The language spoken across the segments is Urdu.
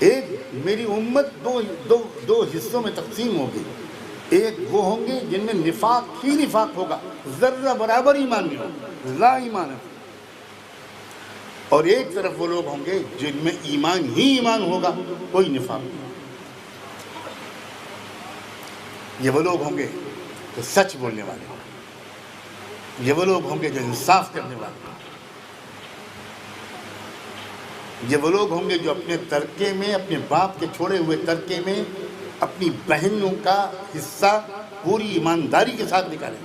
ایک میری امت دو حصوں میں تقسیم ہوگی. ایک وہ ہوں گے جن میں نفاق ہی نفاق ہوگا، ذرہ برابر ایمان نہیں ہوگا، لا ایمان ہے. اور ایک طرف وہ لوگ ہوں گے جن میں ایمان ہی ایمان ہوگا، کوئی نفاق نہیں. یہ وہ لوگ ہوں گے جو سچ بولنے والے ہوں گے، یہ وہ لوگ ہوں گے جو انصاف کرنے والے ہوں گے، یہ وہ لوگ ہوں گے جو اپنے ترکے میں، اپنے باپ کے چھوڑے ہوئے ترکے میں اپنی بہنوں کا حصہ پوری ایمانداری کے ساتھ نکالیں.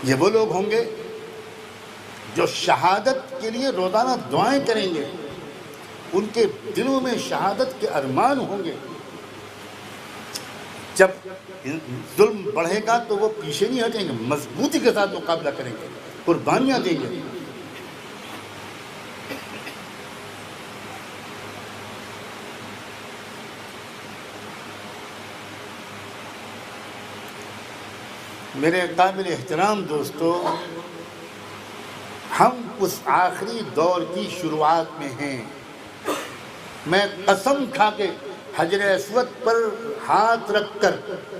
یہ وہ لوگ ہوں گے جو شہادت کے لیے روزانہ دعائیں کریں گے، ان کے دلوں میں شہادت کے ارمان ہوں گے. جب ظلم بڑھے گا تو وہ پیچھے نہیں ہٹیں گے، مضبوطی کے ساتھ مقابلہ کریں گے، قربانیاں دیں گے. میرے قابل احترام دوستو، ہم اس آخری دور کی شروعات میں ہیں. میں قسم کھا کے حجر اسود پر ہاتھ رکھ کر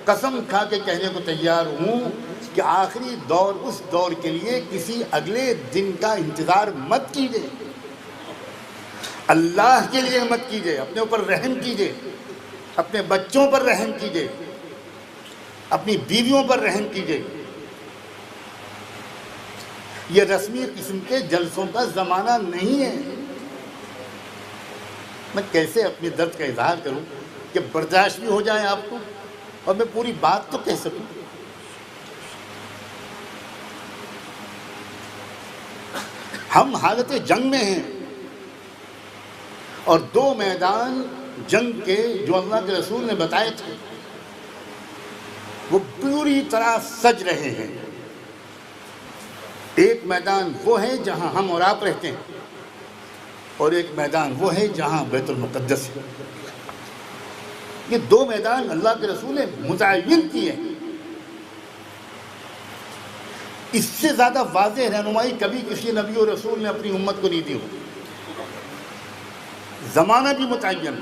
قسم کھا کے کہنے کو تیار ہوں کہ آخری دور اس دور کے لیے کسی اگلے دن کا انتظار مت کیجیے. اللہ کے لیے مت کیجیے، اپنے اوپر رحم کیجیے، اپنے بچوں پر رحم کیجیے، اپنی بیویوں پر رحم کیجیے. یہ رسمی قسم کے جلسوں کا زمانہ نہیں ہے. میں کیسے اپنے درد کا اظہار کروں کہ برداشت بھی ہو جائے آپ کو اور میں پوری بات تو کہہ سکوں. ہم حالت جنگ میں ہیں اور دو میدان جنگ کے جو اللہ کے رسول نے بتائے تھے وہ پوری طرح سج رہے ہیں. ایک میدان وہ ہے جہاں ہم اور آپ رہتے ہیں، اور ایک میدان وہ ہے جہاں بیت المقدس ہے. یہ دو میدان اللہ کے رسول نے متعین کیے ہیں. اس سے زیادہ واضح رہنمائی کبھی کسی نبی اور رسول نے اپنی امت کو نہیں دی ہو. زمانہ بھی متعین،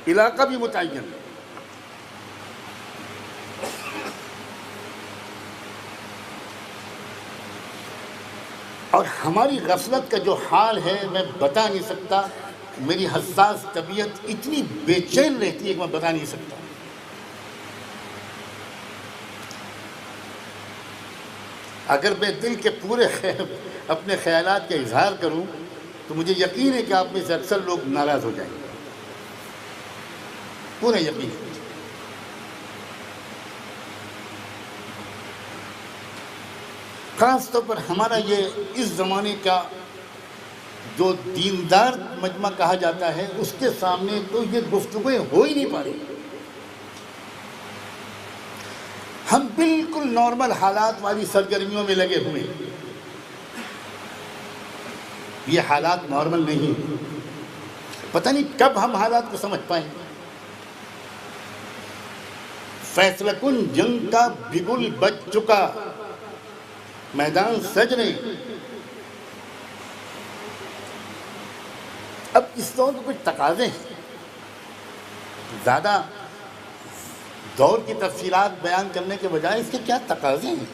علاقہ بھی متعین. اور ہماری غفلت کا جو حال ہے میں بتا نہیں سکتا. میری حساس طبیعت اتنی بے چین رہتی ہے کہ میں بتا نہیں سکتا. اگر میں دل کے پورے اپنے خیالات کا اظہار کروں تو مجھے یقین ہے کہ آپ میں سے اکثر لوگ ناراض ہو جائیں گے. پورا یقین ہے. خاص طور پر ہمارا یہ اس زمانے کا جو دیندار مجمع کہا جاتا ہے اس کے سامنے تو یہ گفتگویں ہو ہی نہیں پا رہی. ہم بالکل نارمل حالات والی سرگرمیوں میں لگے ہوئے ہیں. یہ حالات نارمل نہیں. پتہ نہیں کب ہم حالات کو سمجھ پائیں. فیصلہ کن جنگ کا بگل بج چکا، میدان سج رہے. اب اس دور کے کچھ تقاضے ہیں. زیادہ دور کی تفصیلات بیان کرنے کے بجائے اس کے کیا تقاضے ہیں.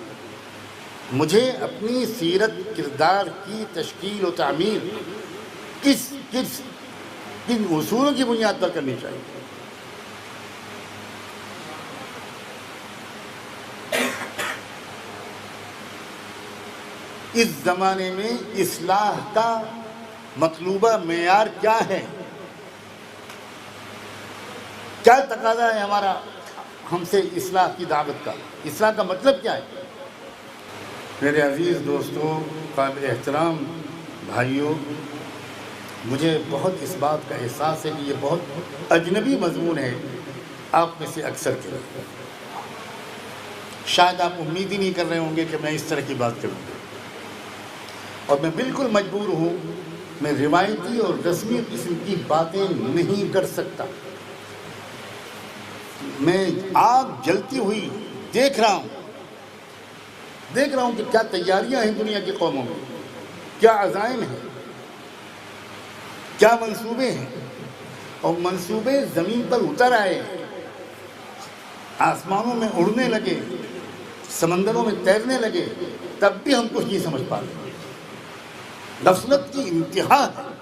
مجھے اپنی سیرت کردار کی تشکیل و تعمیر کن اصولوں کی بنیاد پر کرنی چاہیے. اس زمانے میں اصلاح کا مطلوبہ معیار کیا ہے؟ کیا تقاضا ہے ہمارا ہم سے اصلاح کی دعوت کا؟ اصلاح کا مطلب کیا ہے؟ میرے عزیز دوستوں، قابل احترام بھائیوں، مجھے بہت اس بات کا احساس ہے کہ یہ بہت اجنبی مضمون ہے آپ میں سے اکثر کے لیے. شاید آپ امید ہی نہیں کر رہے ہوں گے کہ میں اس طرح کی بات کروں. اور میں بالکل مجبور ہوں، میں روایتی اور رسمی قسم کی باتیں نہیں کر سکتا. میں آگ جلتی ہوئی دیکھ رہا ہوں. دیکھ رہا ہوں کہ کیا تیاریاں ہیں دنیا کی قوموں میں، کیا عزائم ہیں، کیا منصوبے ہیں، اور منصوبے زمین پر اتر آئے، آسمانوں میں اڑنے لگے، سمندروں میں تیرنے لگے، تب بھی ہم کچھ نہیں سمجھ پاتے۔ غفلت کی انتہا ہے۔